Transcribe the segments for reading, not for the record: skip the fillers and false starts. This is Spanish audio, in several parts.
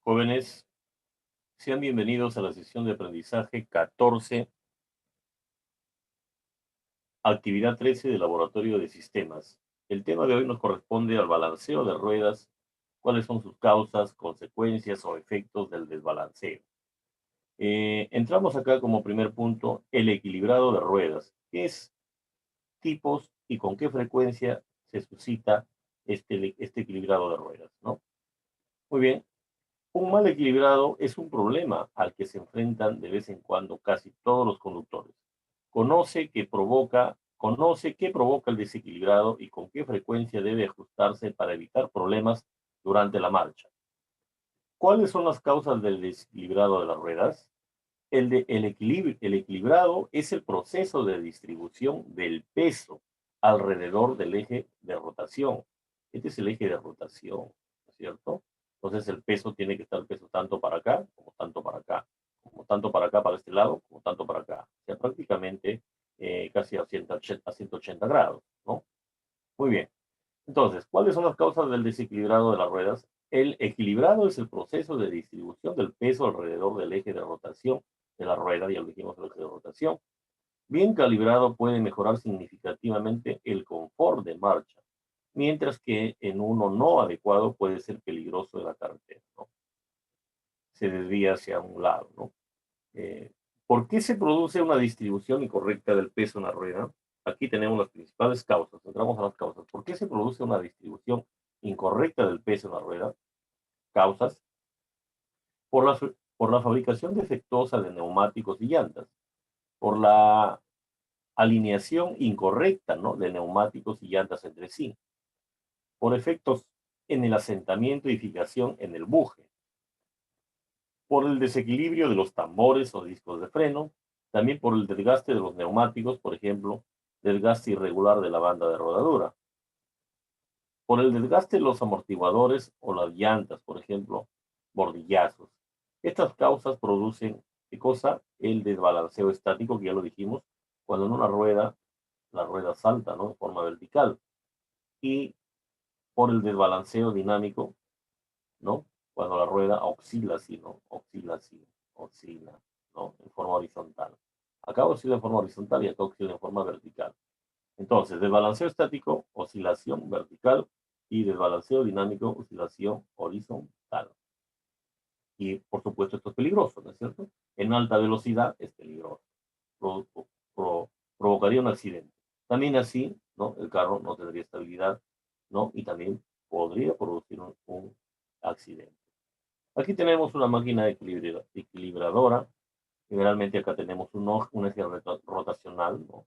Jóvenes, sean bienvenidos a la sesión de aprendizaje 14, actividad 13 del Laboratorio de Sistemas. El tema de hoy nos corresponde al balanceo de ruedas, cuáles son sus causas, consecuencias o efectos del desbalanceo. Entramos acá como primer punto, el equilibrado de ruedas. ¿Qué es tipos y con qué frecuencia se suscita este equilibrado de ruedas, ¿no? Muy bien. Un mal equilibrado es un problema al que se enfrentan de vez en cuando casi todos los conductores. Conoce qué provoca el desequilibrado y con qué frecuencia debe ajustarse para evitar problemas durante la marcha. ¿Cuáles son las causas del desequilibrado de las ruedas? El equilibrado es el proceso de distribución del peso alrededor del eje de rotación. Este es el eje de rotación, ¿no es cierto? Entonces el peso tiene que estar el peso tanto para acá, como tanto para acá, como tanto para acá, para este lado, como tanto para acá. O sea, prácticamente casi a 180 grados, ¿no? Muy bien. Entonces, ¿cuáles son las causas del desequilibrado de las ruedas? El equilibrado es el proceso de distribución del peso alrededor del eje de rotación de la rueda, ya lo dijimos, el eje de rotación. Bien calibrado puede mejorar significativamente el confort de marcha, mientras que en uno no adecuado puede ser peligroso de la carretera, ¿no? Se desvía hacia un lado, ¿no? Eh, ¿Por qué se produce una distribución incorrecta del peso en la rueda? Aquí tenemos las principales causas. Entramos a las causas. ¿Por qué se produce una distribución incorrecta del peso en la rueda? Causas. Por la fabricación defectuosa de neumáticos y llantas. Por la alineación incorrecta, ¿no?, de neumáticos y llantas entre sí. Por efectos en el asentamiento y fijación en el buje. Por el desequilibrio de los tambores o discos de freno, también por el desgaste de los neumáticos, por ejemplo, desgaste irregular de la banda de rodadura, por el desgaste de los amortiguadores o las llantas, por ejemplo, bordillazos. Estas causas producen, ¿qué cosa? El desbalanceo estático, que ya lo dijimos, cuando en una rueda, la rueda salta, ¿no?, de forma vertical, y por el desbalanceo dinámico, ¿no? Cuando la rueda oscila así, ¿no? Oscila, ¿no? En forma horizontal. Acá oscila en forma horizontal y acá oscila en forma vertical. Entonces, desbalanceo estático, oscilación vertical, y desbalanceo dinámico, oscilación horizontal. Y, por supuesto, esto es peligroso, ¿no es cierto? En alta velocidad es peligroso. Pro, Provocaría un accidente. También así, ¿no?, el carro no tendría estabilidad, ¿no? Y también podría producir un accidente. Aquí tenemos una máquina equilibradora. Generalmente acá tenemos un eje rotacional, ¿no?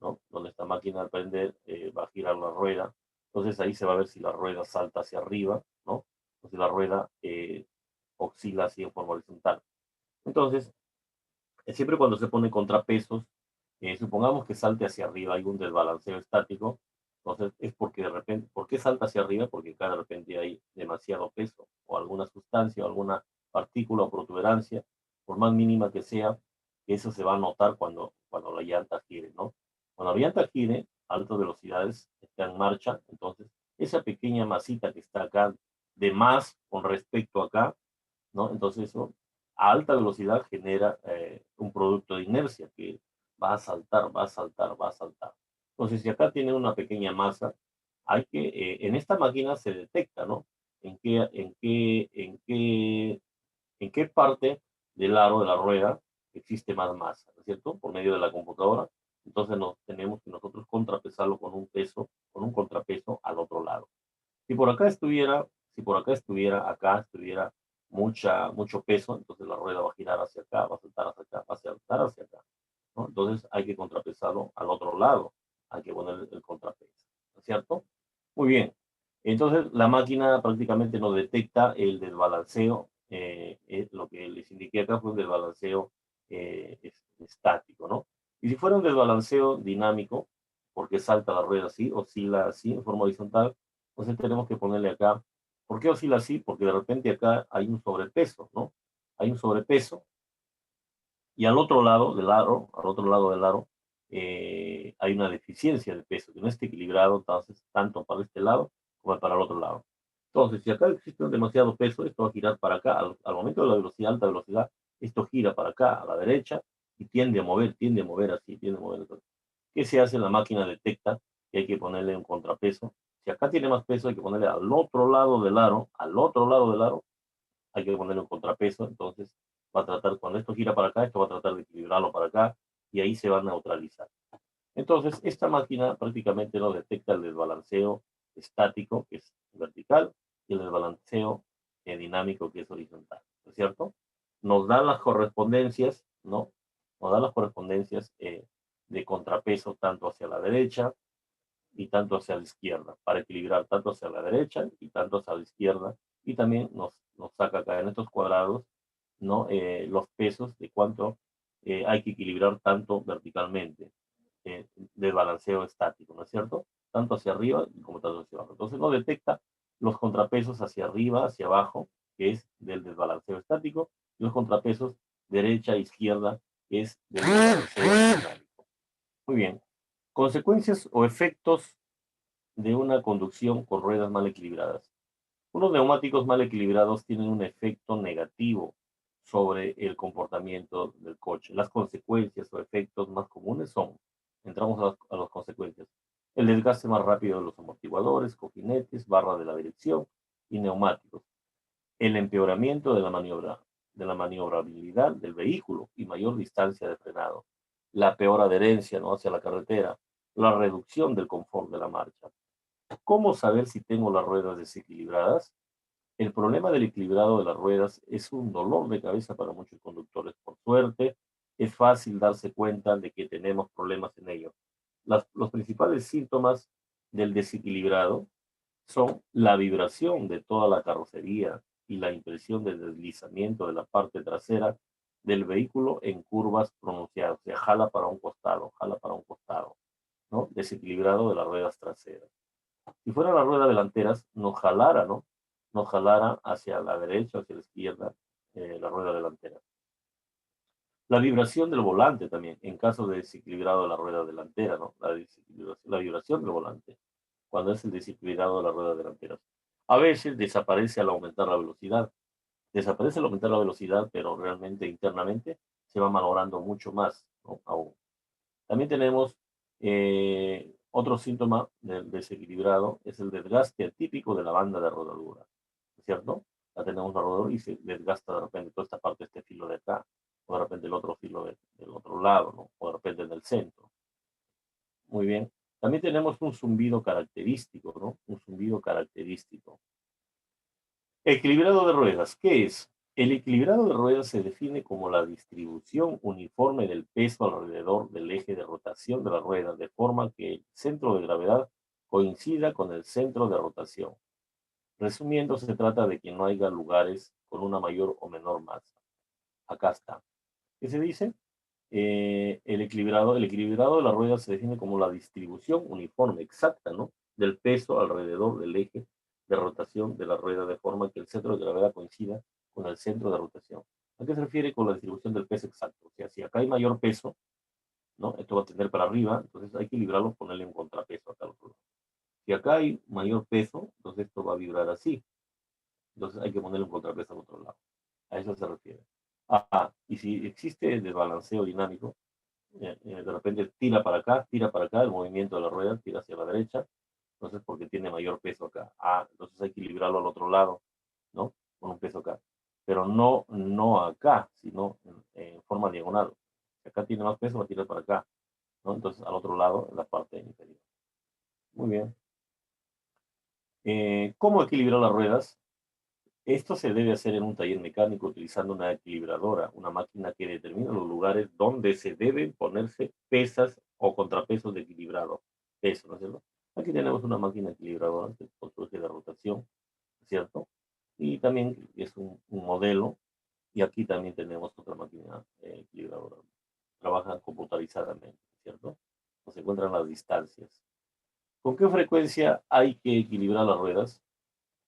¿No? Donde esta máquina al prender va a girar la rueda. Entonces ahí se va a ver si la rueda salta hacia arriba, ¿no? O si la rueda oscila así en forma horizontal. Entonces, siempre cuando se pone contrapesos, supongamos que salte hacia arriba, hay un desbalanceo estático. Entonces es porque de repente, ¿por qué salta hacia arriba? Porque acá de repente hay demasiado peso o alguna sustancia o alguna partícula o protuberancia, por más mínima que sea, eso se va a notar cuando la llanta gire, ¿no? Cuando la llanta gire a altas velocidades, está en marcha, entonces esa pequeña masita que está acá de más con respecto a acá, ¿no? Entonces eso a alta velocidad genera un producto de inercia que va a saltar, va a saltar, va a saltar. Entonces, si acá tiene una pequeña masa, en esta máquina se detecta, ¿no? En qué parte del aro de la rueda existe más masa, ¿no es cierto? Por medio de la computadora. Entonces tenemos que nosotros contrapesarlo con un peso, con un contrapeso al otro lado. Si por acá estuviera, si por acá estuviera mucho peso, entonces la rueda va a girar hacia acá, va a saltar hacia acá, va a saltar hacia acá, ¿no? Entonces hay que contrapesarlo al otro lado, hay que poner el contrapeso, ¿no es cierto? Muy bien. Entonces la máquina prácticamente no detecta el desbalanceo, lo que les indiqué acá fue un desbalanceo estático, ¿no? Y si fuera un desbalanceo dinámico, porque salta la rueda así, oscila así en forma horizontal, entonces tenemos que ponerle acá. ¿Por qué oscila así? Porque de repente acá hay un sobrepeso, ¿no? Hay un sobrepeso y al otro lado del aro, hay una deficiencia de peso, que no está equilibrado, entonces, tanto para este lado como para el otro lado. Entonces, si acá existe un demasiado peso, esto va a girar para acá. Al momento de la velocidad, alta velocidad, esto gira para acá, a la derecha, y tiende a mover así, tiende a mover. Entonces, ¿qué se hace? La máquina detecta que hay que ponerle un contrapeso. Si acá tiene más peso, hay que ponerle al otro lado del aro, hay que ponerle un contrapeso. Entonces, va a tratar, cuando esto gira para acá, esto va a tratar de equilibrarlo para acá, y ahí se va a neutralizar. Entonces, esta máquina prácticamente no detecta el desbalanceo estático, que es vertical, y el desbalanceo dinámico, que es horizontal, ¿no es cierto? Nos da las correspondencias, ¿no? Nos da las correspondencias de contrapeso tanto hacia la derecha y tanto hacia la izquierda, para equilibrar tanto hacia la derecha y tanto hacia la izquierda, y también nos saca acá en estos cuadrados, ¿no? Los pesos de cuánto hay que equilibrar tanto verticalmente, de balanceo estático, ¿no es cierto? Tanto hacia arriba como tanto hacia abajo. Entonces no detecta los contrapesos hacia arriba, hacia abajo, que es del desbalanceo estático, y los contrapesos derecha e izquierda, que es del desbalanceo dinámico. Muy bien. Consecuencias o efectos de una conducción con ruedas mal equilibradas. Unos neumáticos mal equilibrados tienen un efecto negativo sobre el comportamiento del coche. Las consecuencias o efectos más comunes son, entramos a las consecuencias, el desgaste más rápido de los amortiguadores, cojinetes, barra de la dirección y neumáticos, el empeoramiento de la maniobrabilidad del vehículo y mayor distancia de frenado, la peor adherencia, ¿no?, hacia la carretera, la reducción del confort de la marcha. ¿Cómo saber si tengo las ruedas desequilibradas? El problema del equilibrado de las ruedas es un dolor de cabeza para muchos conductores. Por suerte, es fácil darse cuenta de que tenemos problemas en ello. Los principales síntomas del desequilibrado son la vibración de toda la carrocería y la impresión de deslizamiento de la parte trasera del vehículo en curvas pronunciadas. O sea, jala para un costado, ¿no? Desequilibrado de las ruedas traseras. Si fueran las ruedas delanteras, nos jalara, ¿no? Nos jalara hacia la derecha, hacia la izquierda, la rueda delantera. La vibración del volante también, en caso de desequilibrado de la rueda delantera, ¿no? La vibración del volante, cuando es el desequilibrado de la rueda delantera. A veces desaparece al aumentar la velocidad. Desaparece al aumentar la velocidad, pero realmente internamente se va malogrando mucho más, ¿no? Aún. También tenemos otro síntoma del desequilibrado, es el desgaste atípico de la banda de rodadura, ¿cierto? Ya tenemos la rodadura y se desgasta de repente toda esta parte, este filo de acá, o de repente el otro filo del otro lado, ¿no? O de repente en el centro. Muy bien. También tenemos un zumbido característico, ¿no? Un zumbido característico. Equilibrado de ruedas, ¿qué es? El equilibrado de ruedas se define como la distribución uniforme del peso alrededor del eje de rotación de la rueda, de forma que el centro de gravedad coincida con el centro de rotación. Resumiendo, se trata de que no haya lugares con una mayor o menor masa. Acá está. ¿Qué se dice? El equilibrado de la rueda se define como la distribución uniforme, exacta, ¿no?, del peso alrededor del eje de rotación de la rueda, de forma que el centro de gravedad coincida con el centro de rotación. ¿A qué se refiere con la distribución del peso exacto? O sea, si acá hay mayor peso, ¿no?, esto va a tender para arriba, entonces hay que equilibrarlo, ponerle un contrapeso acá al otro lado. Si acá hay mayor peso, entonces esto va a vibrar así. Entonces hay que ponerle un contrapeso al otro lado. A eso se refiere. Y si existe desbalanceo dinámico, de repente tira para acá, el movimiento de la rueda tira hacia la derecha, entonces porque tiene mayor peso acá. Entonces hay que equilibrarlo al otro lado, ¿no? Con un peso acá. Pero no acá, sino en forma diagonal. Si acá tiene más peso, va a tirar para acá, ¿no? Entonces al otro lado, en la parte inferior. Muy bien. ¿Cómo equilibrar las ruedas? Esto se debe hacer en un taller mecánico utilizando una equilibradora, una máquina que determina los lugares donde se deben ponerse pesas o contrapesos de equilibrado. Eso, ¿no es cierto? Aquí tenemos una máquina equilibradora que construye de rotación, ¿cierto? Y también es un modelo. Y aquí también tenemos otra máquina equilibradora. Trabaja computarizadamente, ¿cierto? Se encuentran las distancias. ¿Con qué frecuencia hay que equilibrar las ruedas?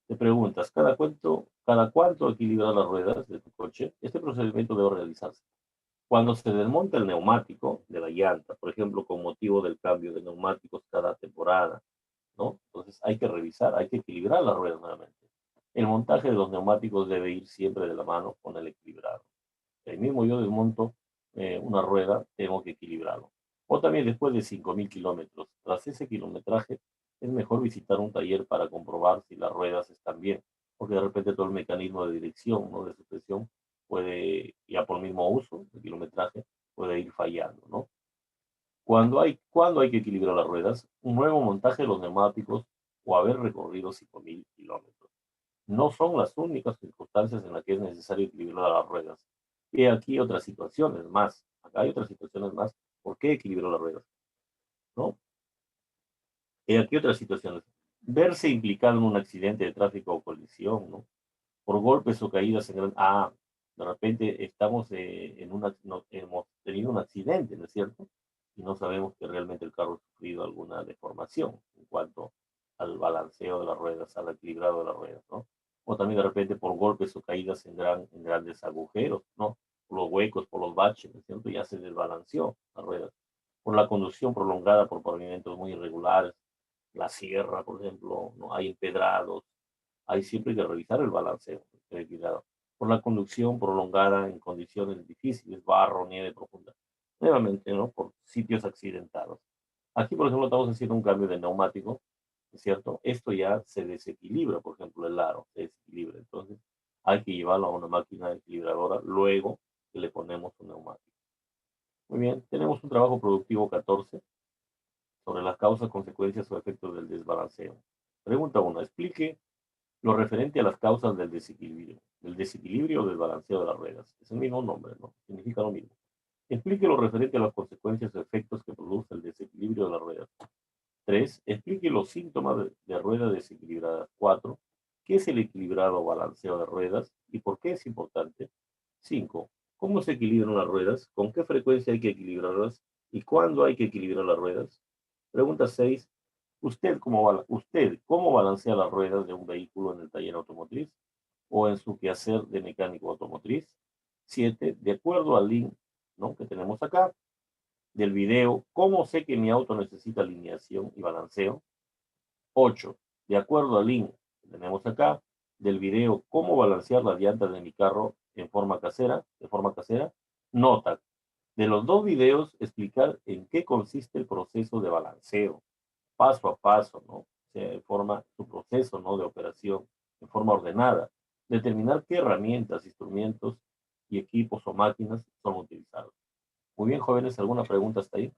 Te preguntas, cada cuánto equilibrar las ruedas de tu coche? Este procedimiento debe realizarse cuando se desmonta el neumático de la llanta, por ejemplo, con motivo del cambio de neumáticos cada temporada, ¿no? Entonces hay que revisar, hay que equilibrar las ruedas nuevamente. El montaje de los neumáticos debe ir siempre de la mano con el equilibrado. El mismo yo desmonto una rueda, tengo que equilibrarlo. O también después de 5.000 kilómetros. Tras ese kilometraje, es mejor visitar un taller para comprobar si las ruedas están bien, porque de repente todo el mecanismo de dirección, ¿no? De suspensión, puede, ya por mismo uso, el kilometraje, puede ir fallando, ¿no? Cuando hay que equilibrar las ruedas, un nuevo montaje de los neumáticos o haber recorrido 5.000 kilómetros. No son las únicas circunstancias en las que es necesario equilibrar las ruedas. Y aquí otras situaciones más. Acá hay otras situaciones más. ¿Por qué equilibrar las ruedas? ¿No? Y aquí otras situaciones. Verse implicado en un accidente de tráfico o colisión, ¿no? Por golpes o caídas en gran... Ah, de repente estamos en una... No, hemos tenido un accidente, ¿no es cierto? Y no sabemos que realmente el carro ha sufrido alguna deformación en cuanto al balanceo de las ruedas, al equilibrado de las ruedas, ¿no? O también de repente por golpes o caídas en grandes agujeros, ¿no? Por los huecos, por los baches, ¿no es cierto? Ya se desbalanceó las ruedas. Por la conducción prolongada por pavimentos muy irregulares, la sierra, por ejemplo, ¿no? Hay empedrados, hay siempre que revisar el balanceo, el cuidado. Por la conducción prolongada en condiciones difíciles, barro, nieve profunda. Nuevamente, ¿no? Por sitios accidentados. Aquí, por ejemplo, estamos haciendo un cambio de neumático, ¿es cierto? Esto ya se desequilibra, por ejemplo, el aro se desequilibra. Entonces, hay que llevarlo a una máquina equilibradora luego que le ponemos un neumático. Muy bien, tenemos un trabajo productivo 14 sobre las causas, consecuencias o efectos del desbalanceo. Pregunta 1. Explique lo referente a las causas del desequilibrio o del balanceo de las ruedas. Es el mismo nombre, ¿no? Significa lo mismo. Explique lo referente a las consecuencias o efectos que produce el desequilibrio de las ruedas. 3. Explique los síntomas de rueda desequilibrada. 4. ¿Qué es el equilibrado o balanceo de ruedas y por qué es importante? 5. ¿Cómo se equilibran las ruedas? ¿Con qué frecuencia hay que equilibrarlas? ¿Y cuándo hay que equilibrar las ruedas? Pregunta 6. ¿Cómo balancea las ruedas de un vehículo en el taller automotriz o en su quehacer de mecánico automotriz? 7. De acuerdo al link, ¿no? Que tenemos acá del video, ¿cómo sé que mi auto necesita alineación y balanceo? 8. De acuerdo al link que tenemos acá del video, ¿cómo balancear las llantas de mi carro de forma casera? Nota, de los dos videos, explicar en qué consiste el proceso de balanceo, paso a paso, ¿no? O sea, de forma, su proceso, ¿no? De operación, en forma ordenada. Determinar qué herramientas, instrumentos y equipos o máquinas son utilizados. Muy bien, jóvenes, ¿alguna pregunta hasta ahí?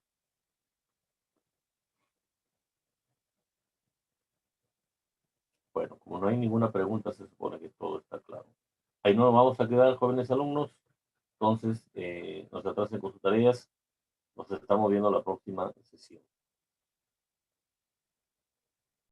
Bueno, como no hay ninguna pregunta, se supone que todo está claro. Ahí no nos vamos a quedar, jóvenes alumnos. Entonces, no se atrasen con sus tareas. Nos estamos viendo la próxima sesión.